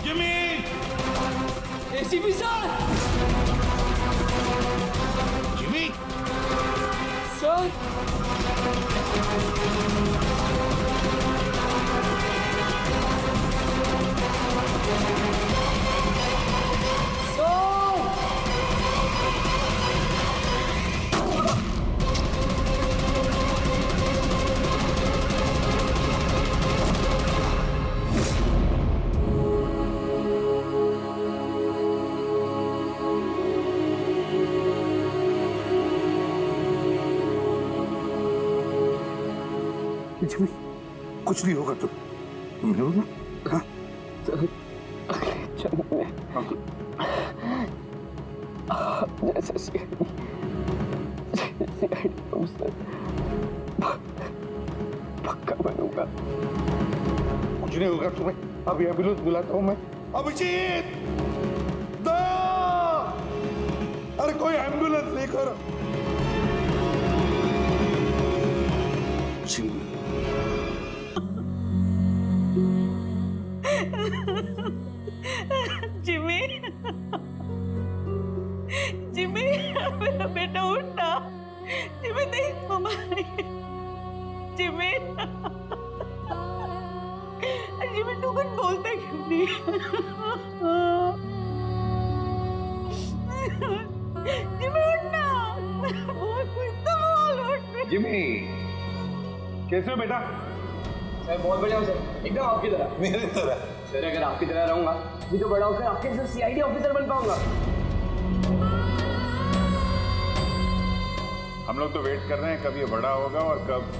Jimmy! ACP sir! Jimmy! Sir! Jimmy, कुछ नहीं होगा तुम हो ना? हाँ? जैसे सीआईडी ऑफिसर पक्का बनूंगा। कुछ नहीं होगा तुम्हें। अभी एम्बुलेंस बुलाता हूँ मैं। अभिजीत, दो! अरे कोई एम्बुलेंस लेकर। जिमी, जिमी, मेरा बेटा उठना। जिमी देख मम्मा, जिमी, जिमी तू कुछ बोलता क्यों नहीं? जिमी उठना, बोल कुछ तो बोल उठ। जिमी, कैसे हो बेटा? सर बहुत बढ़िया हूँ सर, एकदम आपकी तरह। मेरी तरह? सर अगर आपकी तरह रहूंगा भी तो बड़ा होकर आपके जैसे सीआईडी ऑफिसर बन पाऊंगा। हम लोग तो वेट कर रहे हैं कब ये बड़ा होगा और कब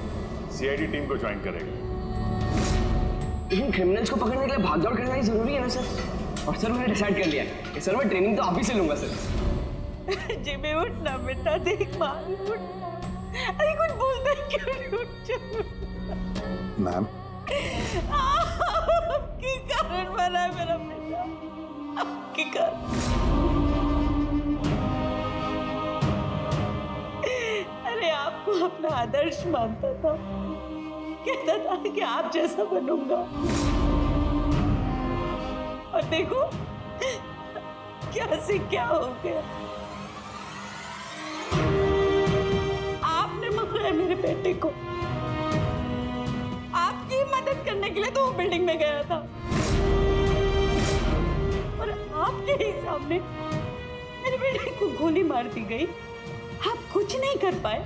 सीआईडी टीम को ज्वाइन करेगा। लेकिन क्रिमिनल्स को पकड़ने के लिए भागदौड़ करना ही जरूरी है ना सर। और सर मैंने डिसाइड कर लिया है कि सर मैं ट्रेनिंग तो आप ही से लूंगा सर। जिमी उठना बेटा, देख मार उठना। अरे कुछ बोलता है क्यों नहीं? उठ जा। मैम, आपके कारण मरा है मेरा बेटा, आपके कारण। अरे आपको अपना आदर्श मानता था, कहता था कि आप जैसा बनूंगा, और देखो क्या से क्या हो गया। आपने मारा है मेरे बेटे को। आपकी मदद करने के लिए तो वो बिल्डिंग में गया था, और आपके ही सामने मेरे बेटे को गोली मार दी गई। आप कुछ नहीं कर पाए,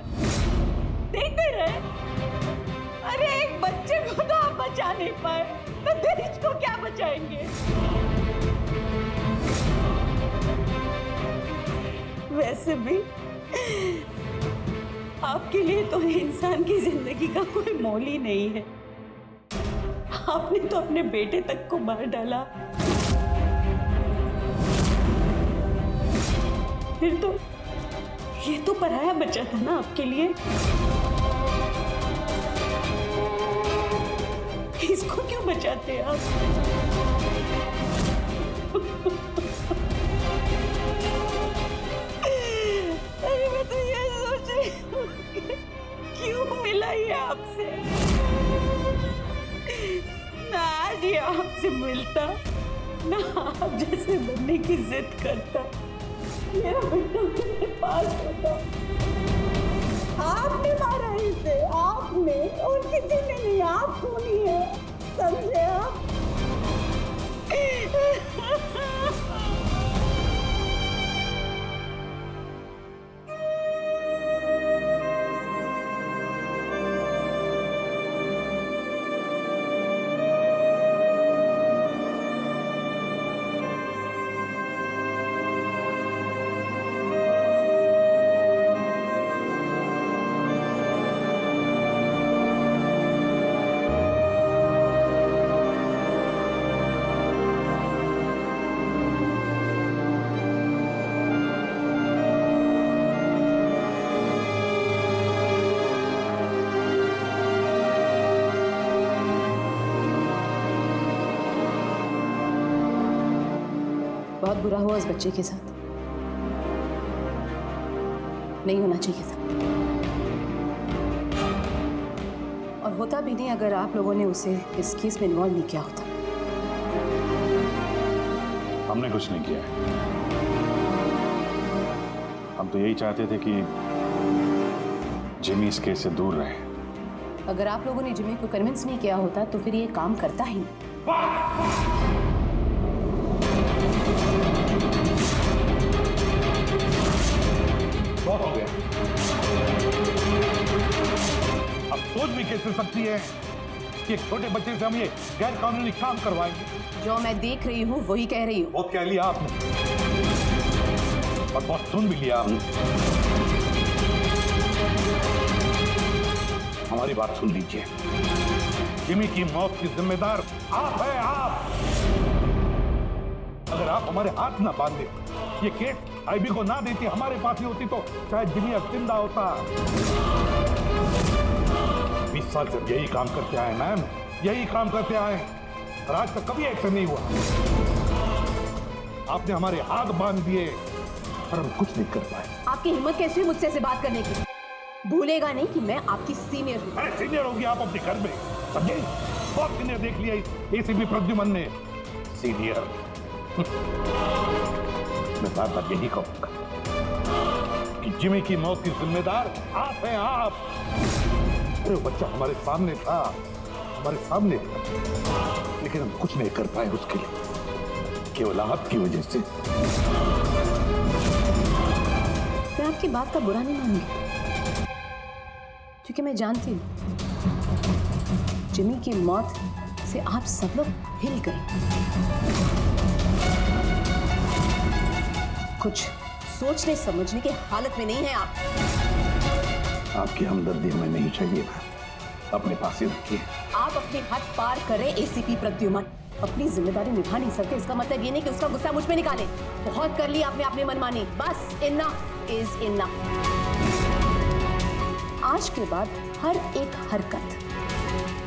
देखते रहे। अरे एक बच्चे को तो आप बचा नहीं पाए, तो देश को क्या बचाएंगे? वैसे भी आपके लिए तो इंसान की जिंदगी का कोई मोल ही नहीं है। आपने तो अपने बेटे तक को मार डाला। फिर तो ये तो पराया बच्चा था ना आपके लिए। इसको क्यों बचाते आप? अरे मैं तो ये सोच रही हूँ क्यों मिला ये आपसे। ना आज ये आपसे मिलता, ना आप जैसे बनने की जिद करता, मेरा बेटा मेरे पास होता। आपने मारा इसे, आपने, और किसी ने नहीं। आप खूनी है, समझे आप? बहुत बुरा हुआ उस बच्चे के साथ, नहीं होना चाहिए था। और होता भी नहीं अगर आप लोगों ने उसे इस केस में इन्वॉल्व नहीं किया होता। हमने कुछ नहीं किया है। हम तो यही चाहते थे कि जिमी इस केस से दूर रहे। अगर आप लोगों ने जिमी को कन्विंस नहीं किया होता तो फिर ये काम करता ही नहीं। बहुत हो गया। अब सोच भी कैसे सकती है कि एक छोटे बच्चे से हम ये गैर कानूनी काम करवाएंगे? जो मैं देख रही हूँ वही कह रही हूँ। बहुत कह लिया आपने और बहुत सुन भी लिया आपने। हमारी बात सुन लीजिए। जिमी की मौत की जिम्मेदार आप है, आप। अगर आप हमारे हाथ ना बांधे, ये केस आईबी को ना देती, हमारे पास ही होती, तो शायद जिमी अब जिंदा होता। 20 साल से यही काम करते आए मैम, यही काम करते आए और आज तक कभी ऐसा नहीं हुआ। आपने हमारे हाथ बांध दिए और हम कुछ नहीं कर पाए। आपकी हिम्मत कैसी हुई मुझसे ऐसे बात करने की? भूलेगा नहीं कि मैं आपकी सीनियर हूँ। अरे सीनियर होगी आप अपने घर में, समझे? बहुत सीनियर देख लिया एसीपी प्रद्युमन ने। सीनियर मैं बार बार यही कहूंगा कि जिमी की मौत की जिम्मेदार आप हैं, आप। अरे वो बच्चा हमारे सामने था, हमारे सामने था, लेकिन हम कुछ नहीं कर पाए उसके लिए, केवल आपकी वजह से। मैं आपकी बात का बुरा नहीं मानूंगी, क्योंकि मैं जानती हूँ जिमी की मौत से आप सब लोग हिल गए। कुछ सोचने समझने की हालत में नहीं है आप। आपकी हमदर्दी हमें नहीं चाहिए मैम, अपने पास ही रखिए। आप अपने हाथ पार करें एसीपी प्रद्युमन। अपनी जिम्मेदारी निभा नहीं सकते इसका मतलब ये नहीं कि उसका गुस्सा मुझ पे निकाले। बहुत कर लिया आपने अपनी मनमानी, बस इनफ इज इनफ। आज के बाद हर एक हरकत,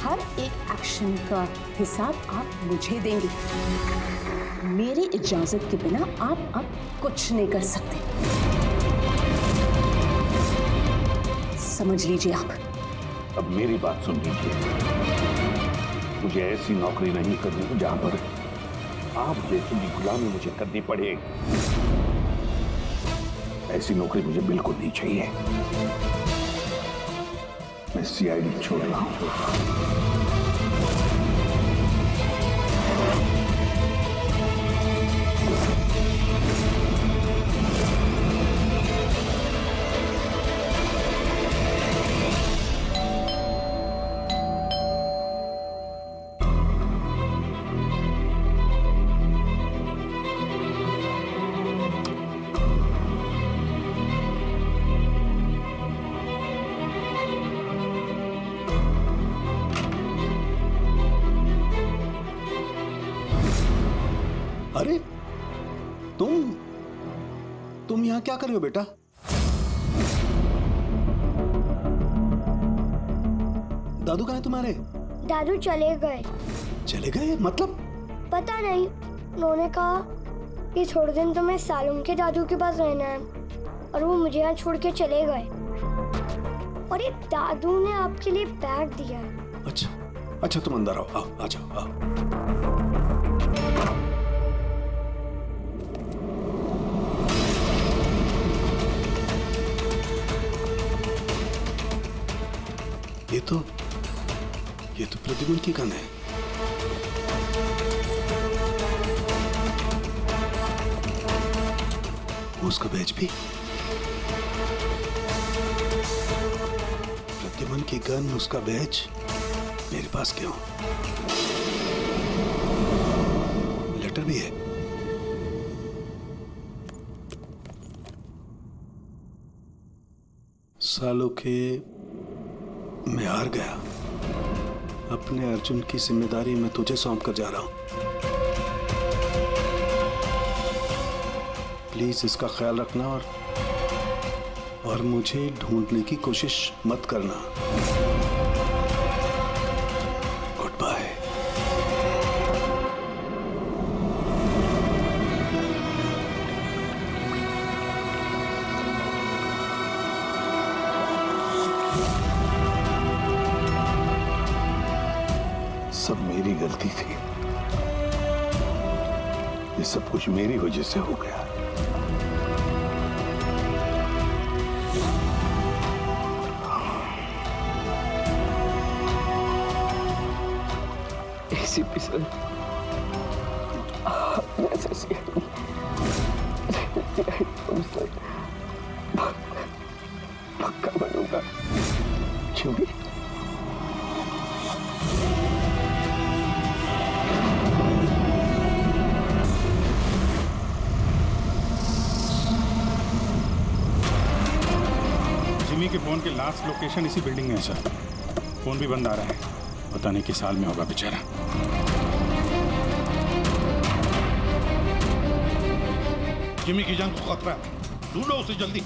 हर एक एक्शन का हिसाब आप मुझे देंगे। मेरी इजाजत के बिना आप अब कुछ नहीं कर सकते, समझ लीजिए आप। अब मेरी बात सुन लीजिए। मुझे ऐसी नौकरी नहीं करनी जहां पर आप जैसी की गुलामी मुझे करनी पड़े। ऐसी नौकरी मुझे बिल्कुल नहीं चाहिए। मैं सीआईडी छोड़ रहा हूं। अरे तुम यहाँ क्या कर रहे हो बेटा? दादू कहाँ है तुम्हारे? दादू चले गए। चले गए मतलब? पता नहीं, उन्होंने कहा कि थोड़े दिन तुम्हें सालूम के दादू के पास रहना है और वो मुझे यहाँ छोड़ के चले गए। और ये दादू ने आपके लिए बैग दिया है। अच्छा तुम अंदर आओ, आ जाओ आओ। ये तो प्रद्युमन की गन है। उसका बैच भी। प्रद्युमन की गन, उसका बैच मेरे पास क्यों? लेटर भी है। सालों के मैं हार गया। अपने अर्जुन की जिम्मेदारी मैं तुझे सौंप कर जा रहा हूं। प्लीज इसका ख्याल रखना और मुझे ढूंढने की कोशिश मत करना। Goodbye. सब मेरी गलती थी। ये सब कुछ मेरी वजह से हो गया। एसीपी सर, पक्का बनूंगा। क्यों भी? जिमी के फोन के लास्ट लोकेशन इसी बिल्डिंग में है सर। फोन भी बंद आ रहा है, पता नहीं किस हाल में होगा बेचारा। जिमी की जान को खतरा है, ढूंढो उसे जल्दी।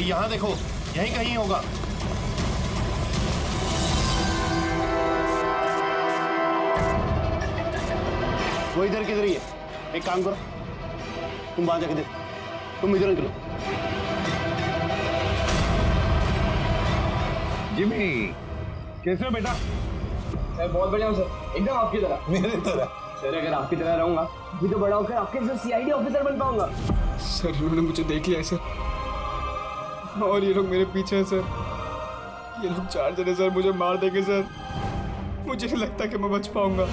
यहाँ देखो, यहीं कहीं होगा। वो इधर किधर ही है। एक काम करो, तुम वहां जाके देखो, तुम इधर निकलो। जिमी, कैसे हो बेटा? सर बहुत बढ़िया हूँ सर, एकदम आपकी तरह। मेरी तरह? सर अगर आपकी तरह रहूंगा अभी तो बड़ा होकर आपके जैसे सीआईडी ऑफिसर बन पाऊंगा। सर इन्होंने मुझे देख लिया है सर, और ये लोग मेरे पीछे हैं सर। ये लोग 4 जने सर मुझे मार देंगे सर। मुझे नहीं लगता कि मैं बच पाऊंगा।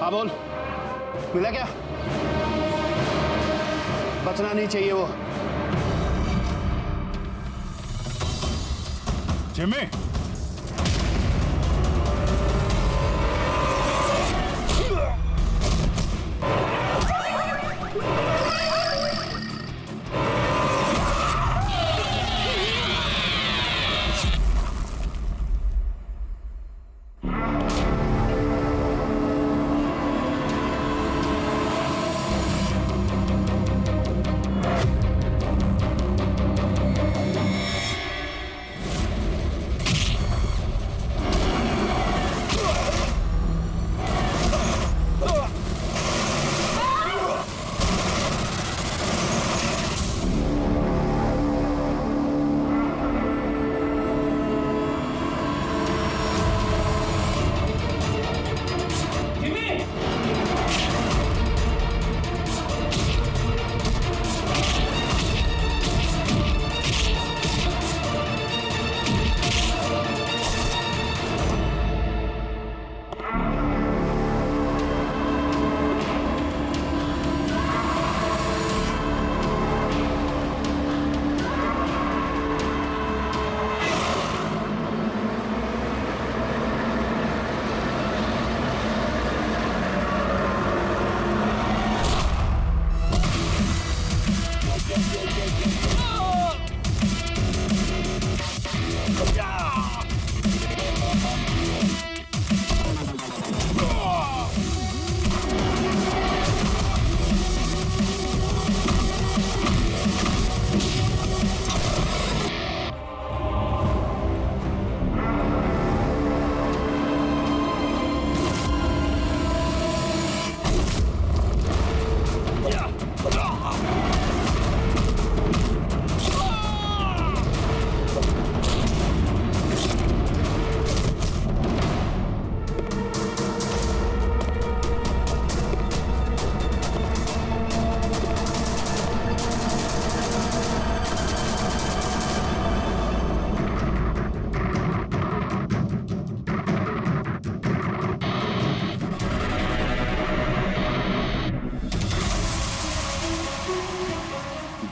हाँ बोल, मिला क्या? बचना नहीं चाहिए वो। Jimmy,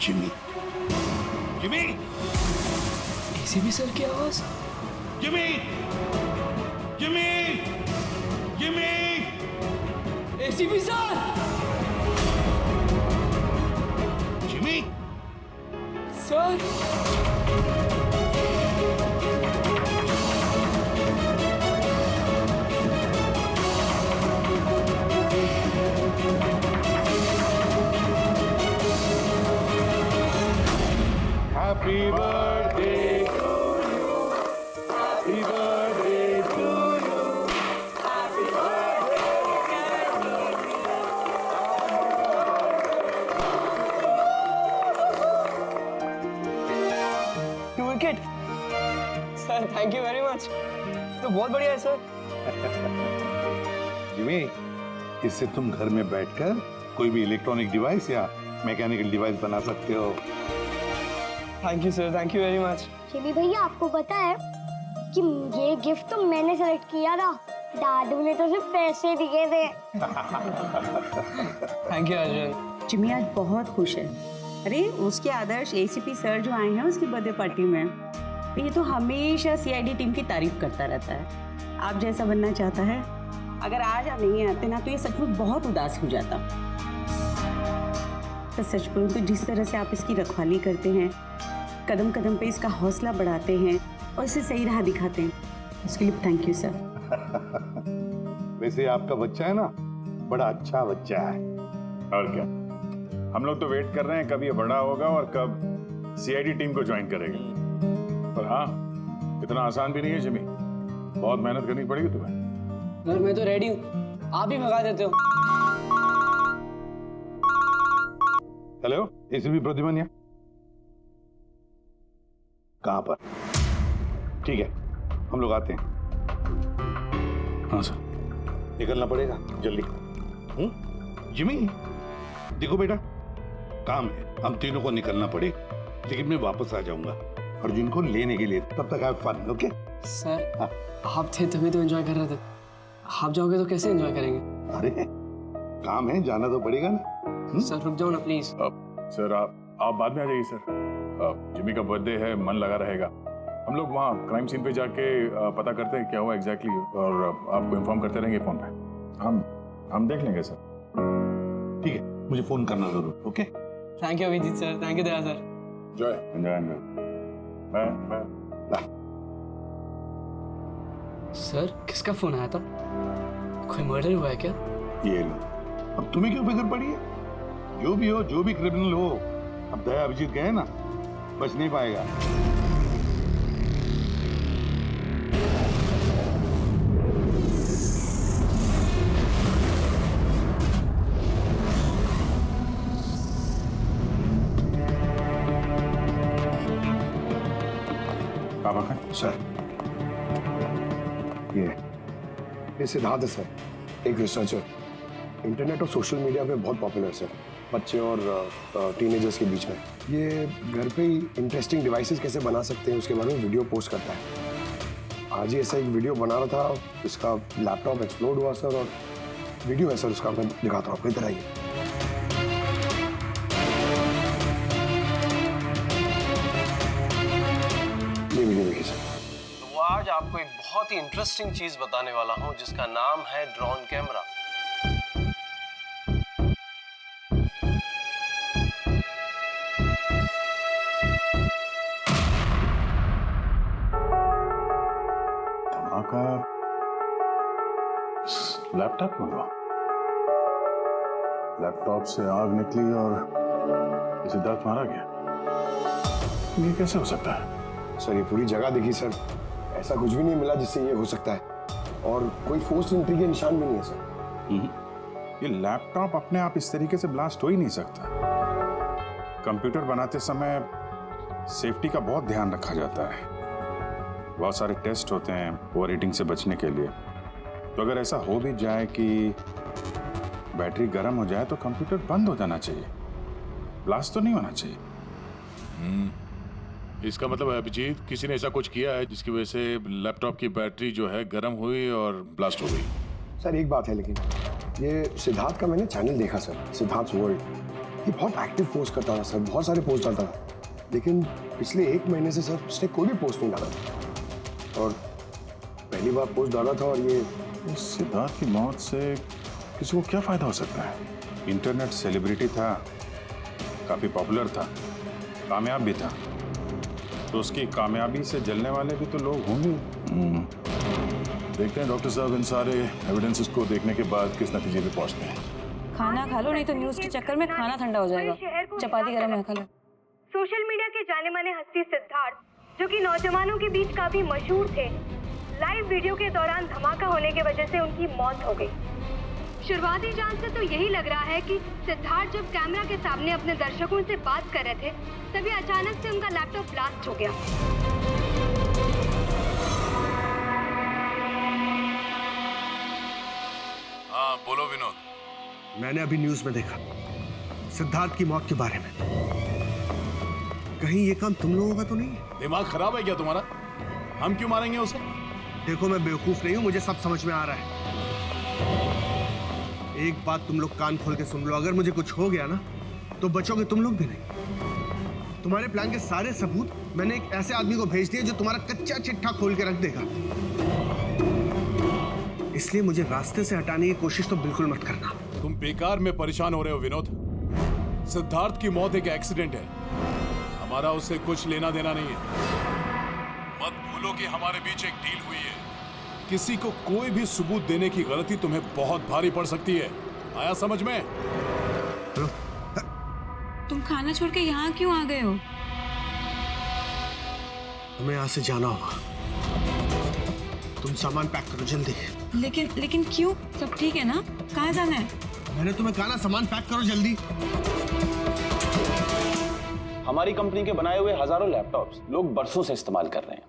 Jimmy, Jimmy, ACP sir की आवाज। Jimmy, Jimmy, Jimmy, ACP sir. Jimmy, sir sir thank you very much, तो बहुत बढ़िया है सर। जिमी, इससे तुम घर में बैठकर कोई भी इलेक्ट्रॉनिक डिवाइस या मैकेनिकल डिवाइस बना सकते हो। Thank you sir, thank you very much. Chimi भैया आपको पता है कि ये गिफ्ट तो मैंने सेलेक्ट किया था, दादू ने तो सिर्फ पैसे दिए थे। Thank you Arjun. जिमी आज बहुत खुश है। अरे उसके आदर्श एसीपी सर जो आए हैं उसकी बर्थडे पार्टी में, तो ये तो हमेशा सीआईडी टीम की तारीफ करता रहता है। आप जैसा बनना चाहता है। अगर आज आप नहीं आते ना तो ये सच में बहुत उदास हो जाता। तो सच बोलूं तो जिस तरह से आप इसकी रखवाली करते हैं, कदम कदम पे इसका हौसला बढ़ाते हैं और इसे सही राह दिखाते हैं, उसके लिए थैंक यू सर। वैसे आपका बच्चा है ना, बड़ा अच्छा बच्चा है। और क्या, हम लोग तो वेट कर रहे हैं कब ये बड़ा होगा और कब सीआईडी टीम को ज्वाइन करेगा। पर हाँ, इतना आसान भी नहीं है जिमी, बहुत मेहनत करनी पड़ेगी तुम्हें। सर मैं तो रेडी हूँ, आप ही भगा देते हो। हेलो, एसीपी प्रद्युमन यहाँ? कहाँ पर? ठीक है, हम लोग आते हैं। हाँ सर। निकलना पड़ेगा जल्दी। जिमी, देखो बेटा, काम है, हम तीनों को निकलना पड़े, लेकिन मैं वापस आ जाऊंगा अर्जुन को लेने के लिए। तब तक आप फन। ओके सर आप थे तभी तो एंजॉय कर रहे थे, आप जाओगे तो कैसे एंजॉय करेंगे? अरे काम है, जाना तो पड़ेगा ना। सर रुक जाओ ना प्लीज। सर आप बाद में आ जाइए सर, जिमी का बर्थडे है, मन लगा रहेगा। हम लोग वहाँ क्राइम सीन पे जाके पता करते हैं क्या हुआ एग्जैक्टली, और आपको इन्फॉर्म करते रहेंगे फोन पे। हम देख लेंगे सर। ठीक है, मुझे फोन करना जरूर। Okay, thank you Abhijit sir, thank you Daya sir. Enjoy. Bye. Sir किसका फोन आया था? कोई मर्डर हुआ है क्या? ये लो, अब तुम्हें क्यों फिक्र पड़ी है? जो भी हो, जो भी क्रिमिनल हो, अब दया अभिजीत गए ना, बच नहीं पाएगा। सर ये सिद्धार्थ है सर, एक रिसर्चर, इंटरनेट और सोशल मीडिया पे बहुत पॉपुलर सर, बच्चे और टीनेजर्स के बीच में। ये घर पे ही इंटरेस्टिंग डिवाइसेस कैसे बना सकते हैं उसके बारे में वीडियो पोस्ट करता है। आज ही ऐसा एक वीडियो बना रहा था, इसका लैपटॉप एक्सप्लोड हुआ सर, और वीडियो है सर उसका, मैं दिखाता हूँ आपको, इधर आइए। ये वीडियो देखिए सर। तो आज आपको एक बहुत ही इंटरेस्टिंग चीज बताने वाला हूं जिसका नाम है ड्रोन कैमरा। धमाका लैपटॉप में हुआ, लैपटॉप से आग निकली और सिद्धार्थ मारा गया। ये कैसे हो सकता है? सर ये पूरी जगह देखी सर, ऐसा कुछ भी नहीं मिला जिससे ये हो सकता है, और कोई फोर्स एंट्री के निशान भी नहीं है सर। ये लैपटॉप अपने आप इस तरीके से ब्लास्ट हो ही नहीं सकता। कंप्यूटर बनाते समय सेफ्टी का बहुत ध्यान रखा जाता है, बहुत सारे टेस्ट होते हैं ओवर हीटिंग से बचने के लिए। तो अगर ऐसा हो भी जाए कि बैटरी गर्म हो जाए तो कंप्यूटर बंद हो जाना चाहिए, ब्लास्ट तो नहीं होना चाहिए। इसका मतलब है अभिजीत, किसी ने ऐसा कुछ किया है जिसकी वजह से लैपटॉप की बैटरी जो है गर्म हुई और ब्लास्ट हो गई। सर एक बात है, लेकिन ये सिद्धार्थ का मैंने चैनल देखा सर, सिद्धार्थ वर्ल्ड, ये बहुत एक्टिव पोस्ट करता था सर, बहुत सारे पोस्ट डालता था, लेकिन पिछले 1 महीने से सर उसने कोई भी पोस्ट नहीं डाला था, और पहली बार पोस्ट डाला था। और ये सिद्धार्थ की मौत से किसी को क्या फायदा हो सकता है? इंटरनेट सेलिब्रिटी था, काफी पॉपुलर था, कामयाब भी था, तो उसकी कामयाबी से जलने वाले भी तो लोग होंगे। देखते हैं डॉक्टर साहब इन सारे एविडेंसेस को देखने के बाद किस नतीजे पे पहुंचते हैं। खाना खा लो, नहीं तो न्यूज के चक्कर में खाना ठंडा हो जाएगा। चपाती गरम है, खा लो। सोशल मीडिया के जाने माने हस्ती सिद्धार्थ, जो कि नौजवानों के बीच काफी मशहूर थे, लाइव वीडियो के दौरान धमाका होने की वजह से उनकी मौत हो गई। शुरुआती जांच से तो यही लग रहा है कि सिद्धार्थ जब कैमरा के सामने अपने दर्शकों से बात कर रहे थे, तभी अचानक से उनका लैपटॉप ब्लास्ट हो गया। विनोद? मैंने अभी न्यूज में देखा सिद्धार्थ की मौत के बारे में। कहीं ये काम तुम लोगों का तो नहीं है? दिमाग खराब है क्या तुम्हारा? हम क्यों मारेंगे उसे? देखो मैं बेवकूफ नहीं हूं, मुझे सब समझ में आ रहा है। एक बात तुम लोग कान खोल के सुन लो, अगर मुझे कुछ हो गया ना तो बचोगे तुम लोग भी नहीं। तुम्हारे प्लान के सारे सबूत मैंने एक ऐसे आदमी को भेज दिए जो तुम्हारा कच्चा चिट्ठा खोल के रख देगा। इसलिए मुझे रास्ते से हटाने की कोशिश तो बिल्कुल मत करना। तुम बेकार में परेशान हो रहे हो विनोद। सिद्धार्थ की मौत एक एक्सीडेंट है, हमारा उससे कुछ लेना देना नहीं है। मत भूलो कि हमारे बीच एक डील हुई है। किसी को कोई भी सबूत देने की गलती तुम्हें बहुत भारी पड़ सकती है। आया समझ में? तुम खाना छोड़ के यहाँ क्यों आ गए हो? हमें यहाँ से जाना होगा। तुम सामान पैक करो जल्दी। लेकिन क्यों? सब ठीक है ना? कहाँ जाना है? मैंने तुम्हें कहा ना, सामान पैक करो जल्दी। हमारी कंपनी के बनाए हुए हजारों लैपटॉप्स लोग बरसों से इस्तेमाल कर रहे हैं,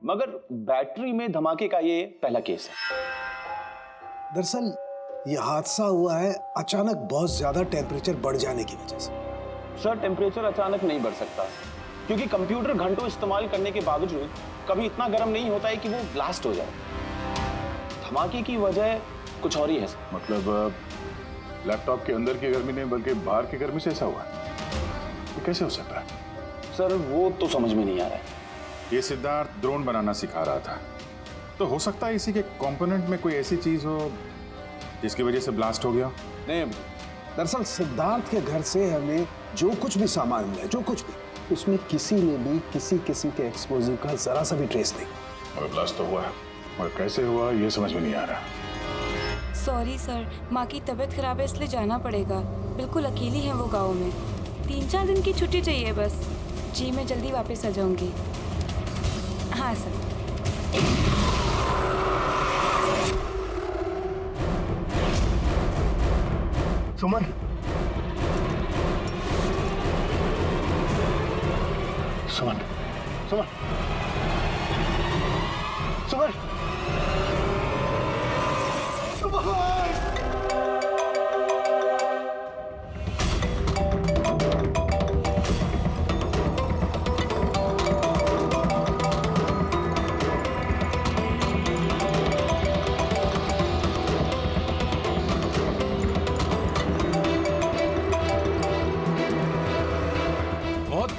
मगर बैटरी में धमाके का ये पहला केस है। दरअसल ये हादसा हुआ है अचानक बहुत ज्यादा टेम्परेचर बढ़ जाने की वजह से। सर, टेम्परेचर अचानक नहीं बढ़ सकता, क्योंकि कंप्यूटर घंटों इस्तेमाल करने के बावजूद कभी इतना गर्म नहीं होता है कि वो ब्लास्ट हो जाए। धमाके की वजह कुछ और ही है। मतलब लैपटॉप के अंदर की गर्मी नहीं बल्कि बाहर की गर्मी से ऐसा हुआ? ये कैसे हो सकता है? सर, वो तो समझ में नहीं आ रहा है। ये सिद्धार्थ ड्रोन बनाना सिखा रहा था, तो हो सकता है इसी के कंपोनेंट में कोई ऐसी चीज हो जिसकी वजह से ब्लास्ट हो गया। नहीं, दरअसल सिद्धार्थ के घर से हमें जो कुछ भी सामान मिला, जो कुछ भी, उसमें किसी ने भी किसी किस्म के एक्सप्लोजिव का जरा सा भी ट्रेस नहीं। और ब्लास्ट तो हुआ है, और कैसे हुआ ये समझ में नहीं आ रहा। सॉरी सर, माँ की तबीयत खराब है इसलिए जाना पड़ेगा। बिल्कुल अकेली है वो गाँव में। 3-4 दिन की छुट्टी चाहिए बस। जी मैं जल्दी वापस आ जाऊंगी। हाँ सर। सुमन, सुमन, सुमन, सुमन,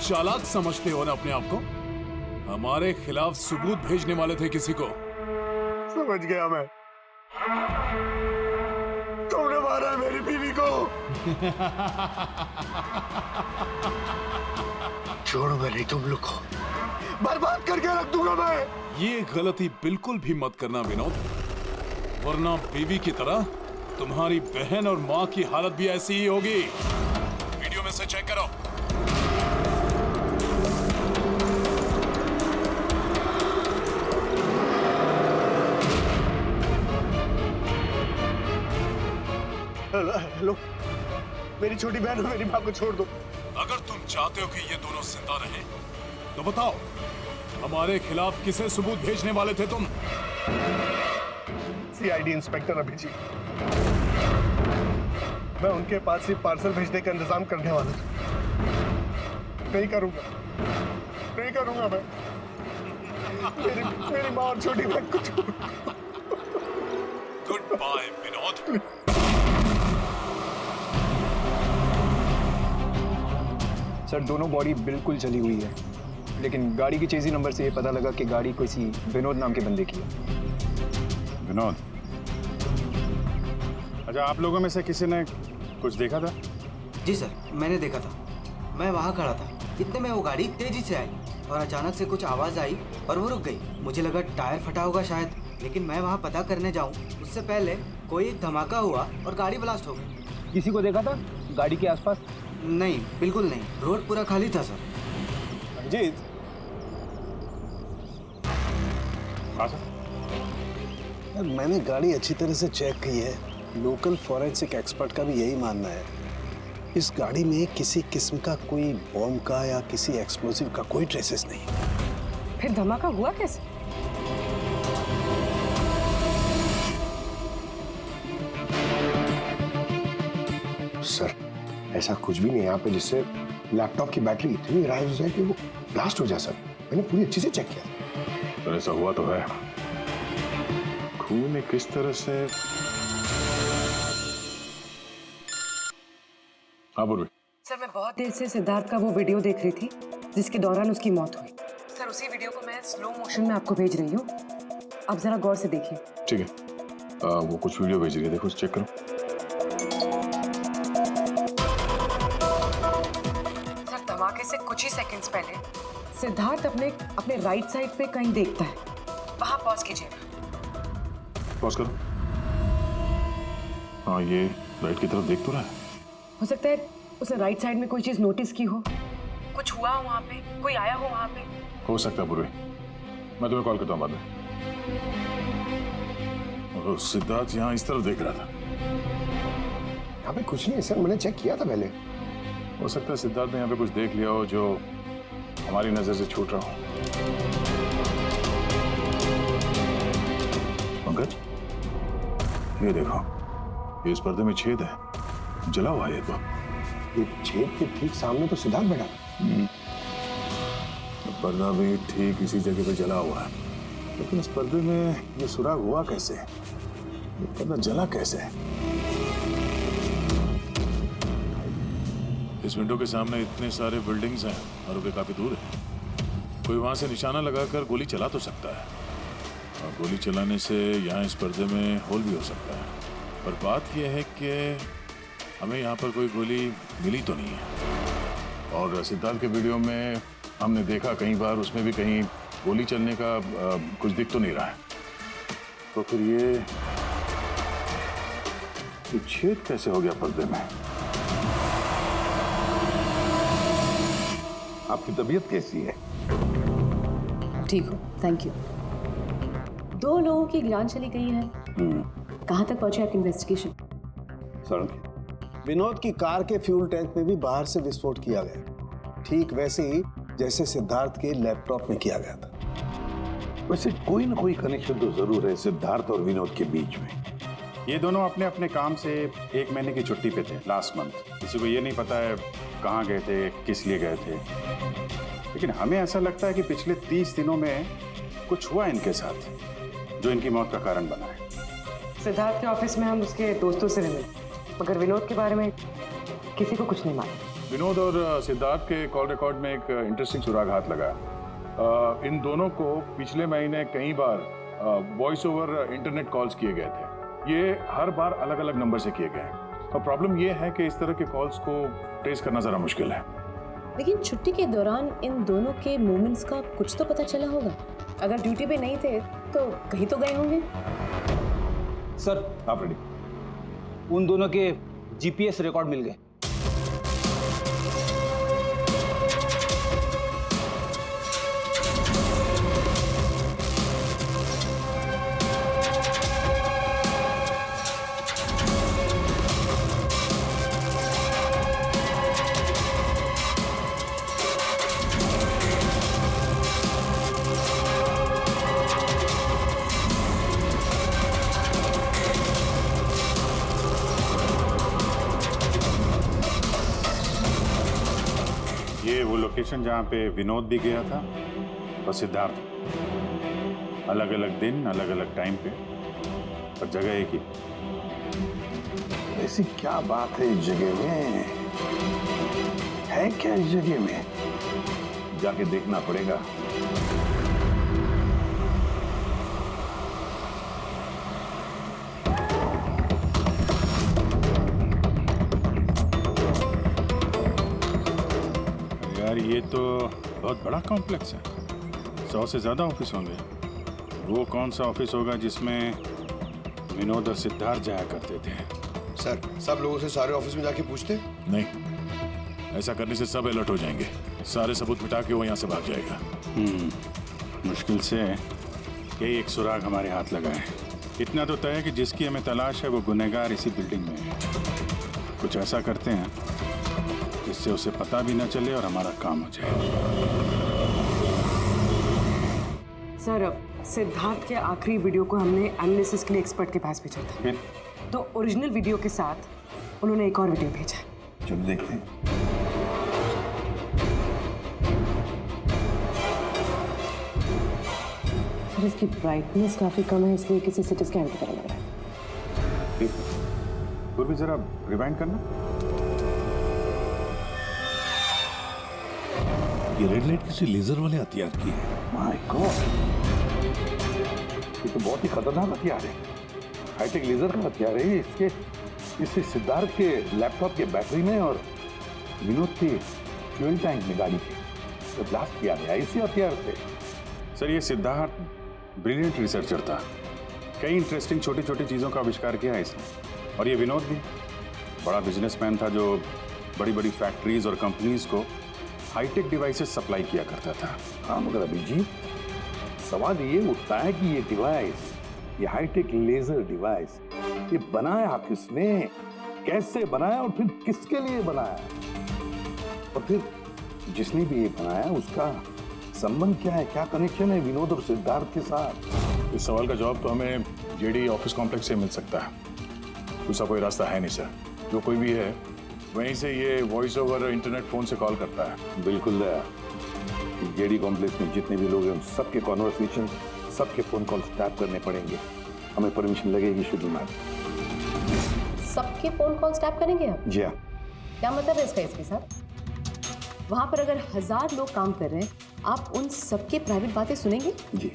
चालाक समझते हो ना अपने आप को? हमारे खिलाफ सबूत भेजने वाले थे किसी को। समझ गया मैं। तुमने मारा है मेरी बीवी को। छोड़ूंगा नहीं तुम लोग को, बर्बाद करके रख दूंगा मैं। ये गलती बिल्कुल भी मत करना विनोद, वरना बीवी की तरह तुम्हारी बहन और माँ की हालत भी ऐसी ही होगी। वीडियो में से चेक करो। हेलो, मेरी छोटी बहन और मेरी माँ को छोड़ दो। अगर तुम चाहते हो कि ये दोनों जिंदा रहें, तो बताओ हमारे खिलाफ किसे सबूत भेजने वाले थे तुम? CID inspector Abhijit. मैं उनके पास सिर्फ पार्सल भेजने का इंतजाम करने वाला था। नहीं करूंगा, नहीं करूंगा मैं। मेरी माँ और छोटी बहन को छोड़। Good bye Vinod. सर, दोनों बॉडी बिल्कुल जली हुई है, लेकिन गाड़ी की चेजी नंबर से ये पता लगा कि गाड़ी किसी विनोद नाम के बंदे की है। विनोद? अच्छा, आप लोगों में से किसी ने कुछ देखा था? जी सर, मैंने देखा था। मैं वहाँ खड़ा था, इतने में वो गाड़ी तेजी से आई और अचानक से कुछ आवाज़ आई और वो रुक गई। मुझे लगा टायर फटा होगा शायद, लेकिन मैं वहाँ पता करने जाऊँ उससे पहले कोई एक धमाका हुआ और गाड़ी ब्लास्ट हो गई। किसी को देखा था गाड़ी के आसपास? नहीं, बिल्कुल नहीं। रोड पूरा खाली था सर। अजीत, मैंने गाड़ी अच्छी तरह से चेक की है। लोकल फॉरेंसिक एक्सपर्ट का भी यही मानना है। इस गाड़ी में किसी किस्म का कोई बॉम्ब का या किसी एक्सप्लोसिव का कोई ट्रेसेस नहीं। फिर धमाका हुआ कैसे? सर ऐसा कुछ भी नहीं है यहाँ पे जिससे लैपटॉप की बैटरी इतनी राइज हो जाए कि वो ब्लास्ट हो जाए सर। मैंने पूरी अच्छी से चेक किया। पर ऐसा हुआ तो है। खून ने किस तरह से। हाँ बोल। सर मैं बहुत देर से सिद्धार्थ का वो वीडियो देख रही थी जिसके दौरान उसकी मौत हुई। सर उसी वीडियो को मैं स्लो मोशन में आपको भेज रही हूँ, आप जरा गौर से देखिए। ठीक है, वो कुछ वीडियो भेज रही है, देखो चेक करो। सर धमाके से कुछ ही सेकंड्स पहले सिद्धार्थ अपने राइट साइड पे कहीं देखता है, वहां पॉज कीजिए। पॉज करो। हाँ ये राइट की तरफ देख तो रहा है। हो सकता है उसने राइट साइड में कोई चीज नोटिस की हो, कुछ हुआ हो वहां पे, कोई आया हो वहां पे। हो सकता है पूर्वी, मैं तुम्हें कॉल करता हूँ बाद में। और सिद्धार्थ यहाँ इस तरफ देख रहा था। यहाँ पे कुछ नहीं है सर, मैंने चेक किया था पहले। हो सकता है सिद्धार्थ ने यहाँ पे कुछ देख लिया हो जो हमारी नजर से छूट रहा हो। पंकज ये देखो, ये इस पर्दे में छेद है, जला हुआ है। तो ये छेद के ठीक सामने तो सिद्धार्थ बैठा। पर्दा भी ठीक इसी जगह पे जला हुआ है, लेकिन इस पर्दे में ये सुराग हुआ कैसे? ये पर्दा जला कैसे? इस विंडो के सामने इतने सारे बिल्डिंग्स हैं और वे काफी दूर है। कोई वहां से निशाना लगाकर गोली चला तो सकता है, और गोली चलाने से यहाँ इस पर्दे में होल भी हो सकता है। पर बात यह है कि हमें यहाँ पर कोई गोली मिली तो नहीं है। और सिद्धार्थ के वीडियो में हमने देखा कई बार, उसमें भी कहीं गोली चलने का कुछ दिख तो नहीं रहा है। तो फिर ये छेद कैसे हो गया पर्दे में? आपकी तबीयत कैसी है? ठीक हो, थैंक यू। 2 लोगों की जान चली गई है। कहाँ तक पहुंचे आपकी इन्वेस्टिगेशन? सर विनोद की कार के फ्यूल टैंक में भी बाहर से विस्फोट किया गया, ठीक वैसे ही जैसे सिद्धार्थ के लैपटॉप में किया गया था। वैसे कोई ना कोई कनेक्शन तो जरूर है सिद्धार्थ और विनोद के बीच में। ये दोनों अपने अपने काम से 1 महीने की छुट्टी पे थे लास्ट मंथ। किसी को ये नहीं पता है कहाँ गए थे, किस लिए गए थे, लेकिन हमें ऐसा लगता है कि पिछले 30 दिनों में कुछ हुआ इनके साथ जो इनकी मौत का कारण बना है। सिद्धार्थ के ऑफिस में हम उसके दोस्तों से मिले, मगर विनोद के बारे में किसी को कुछ नहीं मालूम। विनोद और सिद्धार्थ के कॉल रिकॉर्ड में एक इंटरेस्टिंग सुराग हाथ लगा। इन दोनों को पिछले महीने कई बार वॉइस ओवर इंटरनेट कॉल्स किए गए थे। ये हर बार अलग अलग नंबर से किए गए, और प्रॉब्लम ये है कि इस तरह के कॉल्स को ट्रेस करना जरा मुश्किल है। लेकिन छुट्टी के दौरान इन दोनों के मूवमेंट्स का कुछ तो पता चला होगा। अगर ड्यूटी पे नहीं थे तो कहीं तो गए होंगे। सर आप रेडी? उन दोनों के जीपीएस रिकॉर्ड मिल गए। ये वो लोकेशन जहाँ पे विनोद भी गया था और सिद्धार्थ, अलग अलग दिन अलग अलग टाइम पे, पर जगह एक ही। ऐसी क्या बात है इस जगह में? है क्या इस जगह में? जाके देखना पड़ेगा। यार ये तो बहुत बड़ा कॉम्प्लेक्स है, 100 से ज्यादा ऑफिस होंगे। वो कौन सा ऑफिस होगा जिसमें विनोद और सिद्धार्थ जाया करते थे? सर सब लोगों से सारे ऑफिस में जाके पूछते? नहीं, ऐसा करने से सब अलर्ट हो जाएंगे, सारे सबूत मिटा के वो यहाँ से भाग जाएगा। मुश्किल से यही एक सुराग हमारे हाथ लगा है। इतना तो तय है कि जिसकी हमें तलाश है वो गुनहगार इसी बिल्डिंग में है। कुछ ऐसा करते हैं जिससे उसे पता भी न चले और हमारा काम हो जाए। सर सिद्धार्थ के आखिरी वीडियो को हमने एनालिसिस के लिए एक्सपर्ट के पास भेजा था। तो ओरिजिनल वीडियो के साथ उन्होंने एक और वीडियो भेजा है। चलो देखते हैं। सर इसकी ब्राइटनेस काफी कम है, इसलिए किसी सिटी स्कैन की तरह लग रहा है। पूर्वी जरा रिवाइंड करना। ये रेड लाइट किसी लेजर वाले हथियार की है। माय गॉड, ये तो बहुत ही खतरनाक हथियार है। हाईटेक लेजर का हथियार है। इससे सिद्धार्थ के लैपटॉप के बैटरी में और विनोद के फ्यूल टैंक में गाड़ी के तो ब्लास्ट किया गया इसी हथियार से। सर ये सिद्धार्थ ब्रिलियंट रिसर्चर था, कई इंटरेस्टिंग छोटी छोटी चीज़ों का आविष्कार किया है इसने। और ये विनोद भी बड़ा बिजनेसमैन था जो बड़ी बड़ी फैक्ट्रीज और कंपनीज को हाईटेक डिवाइसेस सप्लाई किया करता था। हाँ मगर अभिजीत, सवाल ये उठता है कि ये डिवाइस, ये हाईटेक लेजर डिवाइस, ये बनाया किसने, कैसे बनाया और फिर किसके लिए बनाया, और फिर जिसने भी ये बनाया उसका संबंध क्या है, क्या कनेक्शन है विनोद और सिद्धार्थ के साथ। इस सवाल का जवाब तो हमें जेडी ऑफिस कॉम्प्लेक्स से मिल सकता है, दूसरा कोई रास्ता है नहीं सर। जो कोई भी है वहीं से ये वॉइस ओवर इंटरनेट फोन से कॉल करता है। बिल्कुल दया, जेडी कॉम्प्लेक्स में जितने भी लोग हैं सबके कॉन्वर्सेशन, सबके फोन कॉल टैप करने पड़ेंगे। हमें परमिशन लगेगी शेड्यूल मैम। सबके फोन कॉल्स टैप करेंगे आप? जी हाँ। क्या मतलब है इसका इसके साथ? वहां पर अगर 1000 लोग काम कर रहे हैं, आप उन सबके प्राइवेट बातें सुनेंगे? जी।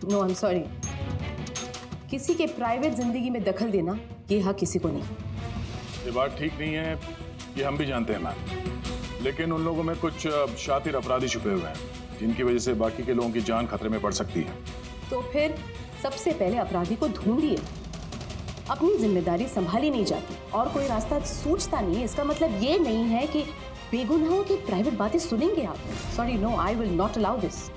नो आई एम सॉरी, किसी के प्राइवेट जिंदगी में दखल देना ये हक किसी को नहीं। ये बात ठीक नहीं है, ये हम भी जानते हैं मैम, लेकिन उन लोगों में कुछ शातिर अपराधी छुपे हुए हैं जिनकी वजह से बाकी के लोगों की जान खतरे में पड़ सकती है। तो फिर सबसे पहले अपराधी को ढूंढिए। अपनी जिम्मेदारी संभाली नहीं जाती और कोई रास्ता सूझता नहीं, इसका मतलब ये नहीं है कि बेगुनाहों की प्राइवेट बातें सुनेंगे आप। Sorry, no, I will not allow this.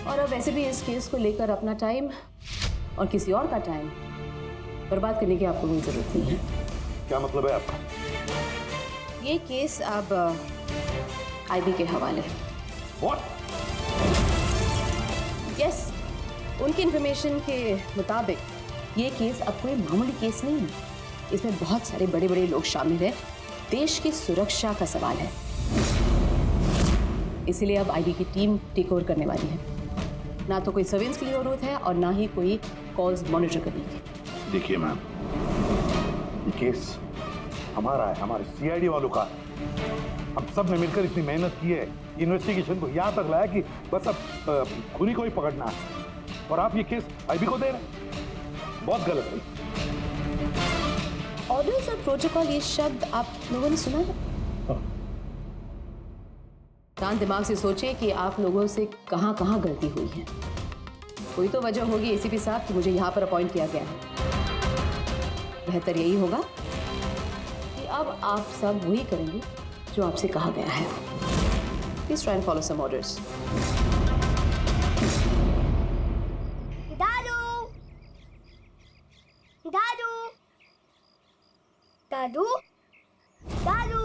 और अब वैसे भी इस केस को लेकर अपना टाइम और किसी और का टाइम बर्बाद करने की आपको कोई जरूरत नहीं है। क्या मतलब है आपका? ये केस अब आईबी के हवाले है। What? यस, उनकी इंफॉर्मेशन के मुताबिक ये केस अब कोई मामूली केस नहीं है। इसमें बहुत सारे बड़े बड़े लोग शामिल हैं। देश की सुरक्षा का सवाल है, इसीलिए अब आईबी की टीम टेक ओवर करने वाली है। ना तो कोई सर्वेलेंस की जरूरत है और ना ही कोई कॉल्स मॉनिटर करने की। देखिए मैम, ये केस हमारा है, हमारे सीआईडी वालों का। हम सब ने मिलकर इतनी मेहनत की है, इन्वेस्टिगेशन को यहाँ तक लाया कि बस अब खुनी को ही पकड़ना है, और आप ये केस आईबी को दे रहे हैं। बहुत गलत है। ऑर्डर्स और प्रोटोकॉल, ये शब्द आप लोगों ने सुना है? शांत दिमाग से सोचिए कि आप लोगों से कहाँ कहाँ गलती हुई है। कोई तो वजह होगी एसीपी साहब कि मुझे यहाँ पर अपॉइंट किया गया है। बेहतर यही होगा कि अब आप सब वही करेंगे जो आपसे कहा गया है। Please try and follow some orders. दादू, दादू, दादू, दादू,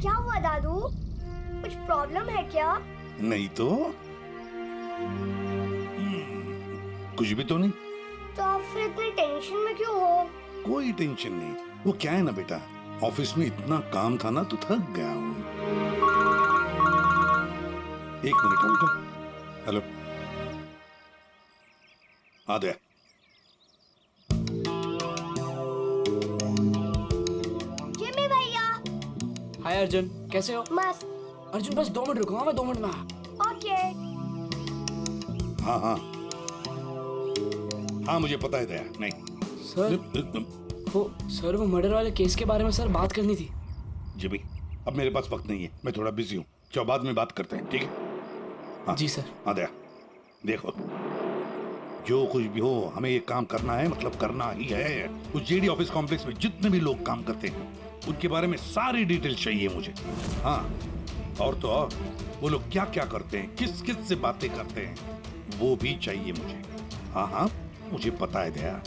क्या हुआ दादू? कुछ प्रॉब्लम है क्या? नहीं तो कुछ भी तो नहीं। तो आप फिर इतने टेंशन में क्यों हो? कोई टेंशन नहीं। वो क्या है ना बेटा, ऑफिस में इतना काम था ना तो थक गया हूँ। एक मिनट बेटा। हेलो, आ गया। जिमी भैया। हाय अर्जुन, कैसे हो? मस्त। अर्जुन बस 2 मिनट रुकूंगा मैं, 2 मिनट में। ओके। हाँ हाँ हाँ, मुझे पता है दया। नहीं सर, वो मर्डर वाले केस के बारे में सर बात करनी थी। जी भाई, अब मेरे पास वक्त नहीं है, मैं थोड़ा बिजी हूँ। चलो बाद में बात करते हैं, ठीक है? हाँ, जी सर। हाँ दया, देखो जो कुछ भी हो हमें ये काम करना है, मतलब करना ही है। उस जेडी ऑफिस कॉम्प्लेक्स में जितने भी लोग काम करते हैं उनके बारे में सारी डिटेल चाहिए मुझे। हाँ, और तो और वो लोग क्या क्या करते हैं, किस किस से बातें करते हैं, वो भी चाहिए मुझे। हाँ हाँ, मुझे पता है दया,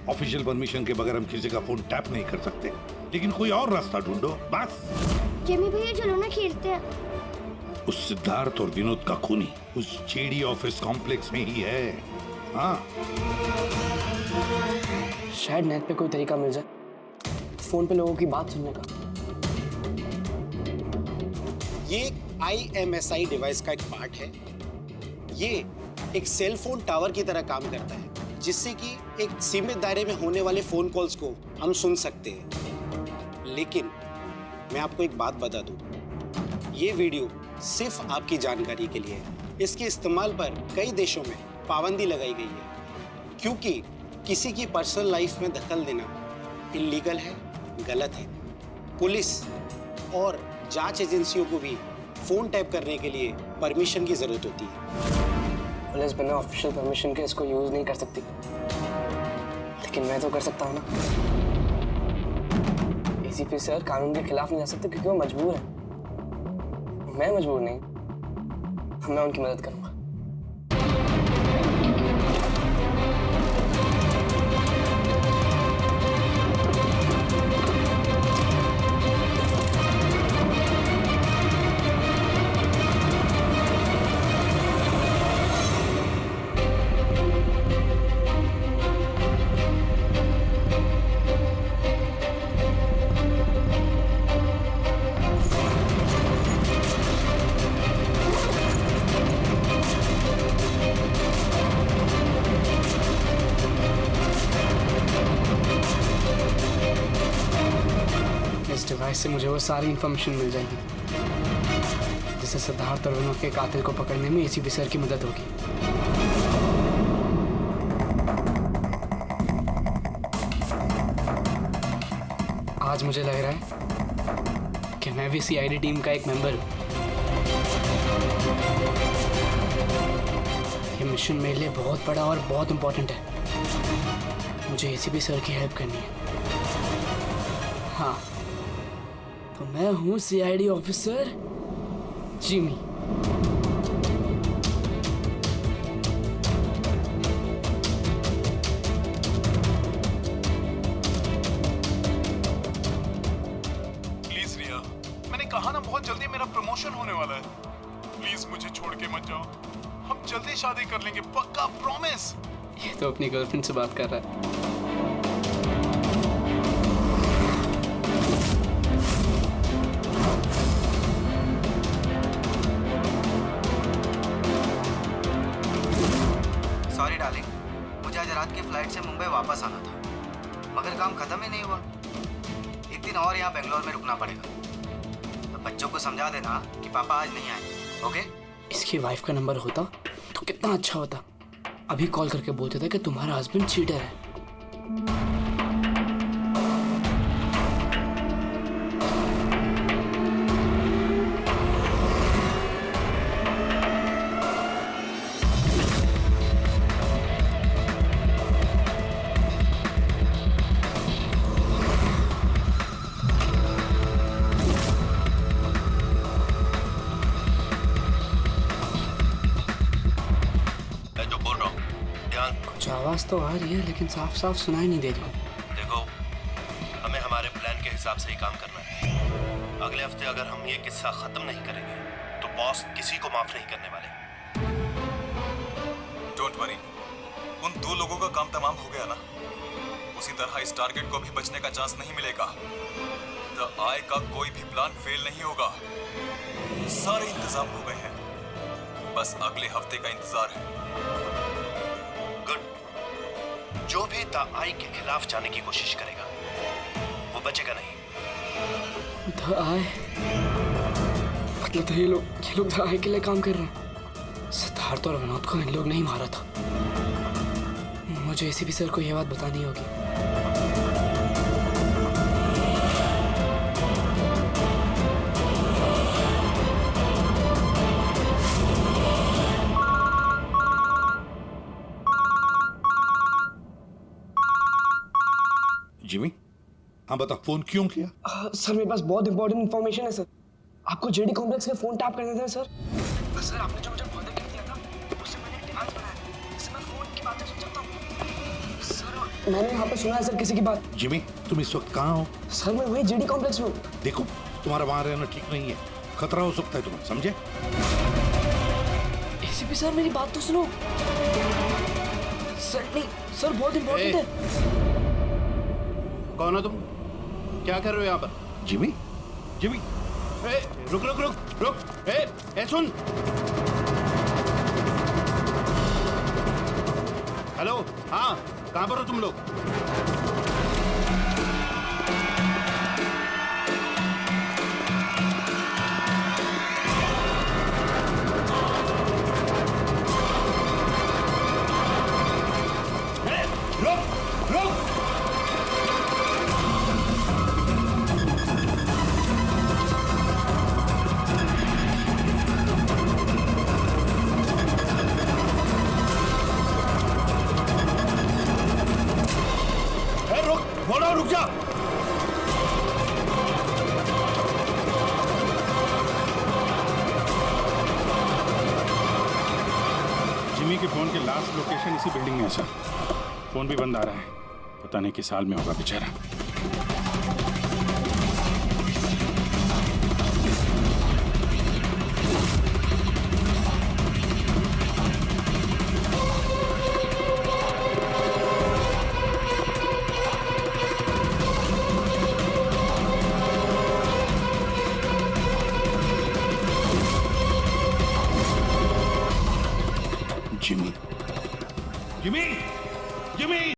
ऑफिशियल परमिशन के बगैर हम किसी का फोन टैप नहीं कर सकते, लेकिन कोई और रास्ता ढूंढो बस। जिमी भैया चलो ना खेलते हैं। उस सिद्धार्थ और विनोद का खूनी उस जेडी ऑफिस कॉम्प्लेक्स में ही है। हाँ, शायद नेट पे कोई तरीका मिल जाए। फोन पे लोगों की बात सुनने का? ये IMSI डिवाइस का एक पार्ट है। ये एक सेल फोन टावर की तरह काम करता है, जिससे कि एक सीमित दायरे में होने वाले फोन कॉल्स को हम सुन सकते हैं। लेकिन मैं आपको एक बात बता दूं, ये वीडियो सिर्फ आपकी जानकारी के लिए है। इसके इस्तेमाल पर कई देशों में पाबंदी लगाई गई है, क्योंकि किसी की पर्सनल लाइफ में दखल देना इल्लीगल है, गलत है। पुलिस और जांच एजेंसियों को भी फोन टैप करने के लिए परमिशन की जरूरत होती है। पुलिस बिना ऑफिशियल परमिशन के इसको यूज नहीं कर सकती, लेकिन मैं तो कर सकता हूँ ना। ACP सर कानून के खिलाफ नहीं जा सकते क्योंकि वो मजबूर है। मैं मजबूर नहीं, मैं उनकी मदद करूंगा। इस डिवाइस से मुझे वो सारी इंफॉर्मेशन मिल जाएगी जिससे सिद्धार्थ और विनोद के कातिल को पकड़ने में ACP सर की मदद होगी। आज मुझे लग रहा है कि मैं भी CID टीम का एक मेंबर हूँ। ये मिशन मेरे लिए बहुत बड़ा और बहुत इंपॉर्टेंट है। मुझे ACP सर की हेल्प करनी है। हाँ, तो मैं हूँ CID ऑफिसर जिमी। प्लीज रिया, मैंने कहा ना बहुत जल्दी मेरा प्रमोशन होने वाला है। प्लीज मुझे छोड़ के मत जाओ, हम जल्दी शादी कर लेंगे, पक्का, प्रॉमिस। ये तो अपनी गर्लफ्रेंड से बात कर रहा है। सॉरी डार्लिंग, मुझे आज रात की फ्लाइट से मुंबई वापस आना था, मगर काम खत्म ही नहीं हुआ। एक दिन और यहाँ बेंगलोर में रुकना पड़ेगा। तो बच्चों को समझा देना कि पापा आज नहीं आए, ओके? इसकी वाइफ का नंबर होता तो कितना अच्छा होता। अभी कॉल करके बोलते थे कि तुम्हारा हस्बैंड चीटर है। कुछ आवाज तो आ रही है लेकिन साफ साफ सुनाई नहीं दे रही। देखो, हमें हमारे प्लान के हिसाब से ही काम करना है। अगले हफ्ते अगर हम ये किस्सा खत्म नहीं करेंगे तो बॉस किसी को माफ नहीं करने वाले। डोंट वरी, उन 2 लोगों का काम तमाम हो गया ना। उसी तरह इस टारगेट को भी बचने का चांस नहीं मिलेगा। द आई का कोई भी प्लान फेल नहीं होगा। सारे इंतजाम हो गए हैं, बस अगले हफ्ते का इंतजार है। जो भी द आई के खिलाफ जाने की कोशिश करेगा वो बचेगा नहीं। द आई मतलब तो ये लोग द आई के लिए काम कर रहे हैं। सिद्धार्थ और विनोद को इन लोग नहीं मारा था। मुझे ACP सर को ये बात बतानी होगी। जिमी, हाँ बता, फोन क्यों किया? सर मेरे पास बहुत इंपॉर्टेंट इन्फॉर्मेशन है सर। आपको JD कॉम्प्लेक्स के फोन टैप करने थे सर। सर आपने जो मुझे बहुत गिफ्ट दिया था उससे मैंने डिवाइस बनाया, इससे मैं फोन की बातें सुन सकता हूँ। सर मैंने यहाँ पे सुना है सर किसी की बात। जिमी, तुम इस वक्त कहाँ हो? सर मैं वही JD कॉम्प्लेक्स में। देखो, तुम्हारा वहां रहना ठीक नहीं है, खतरा हो सकता है तुम्हें, समझे? ACP सर मेरी बात तो सुनो। सर नहीं, सर बहुत इंपॉर्टेंट है। कौन हो तुम? क्या कर रहे हो यहाँ पर? जिमी जिमी, ए, रुक रुक रुक रुक, ए सुन। हेलो, हाँ, कहाँ पर हो तुम लोग? रुक जा। जिमी के फोन के लास्ट लोकेशन इसी बिल्डिंग में है सर। फोन भी बंद आ रहा है, पता नहीं किस हाल में होगा बेचारा। Jimmy Jimmy, Jimmy.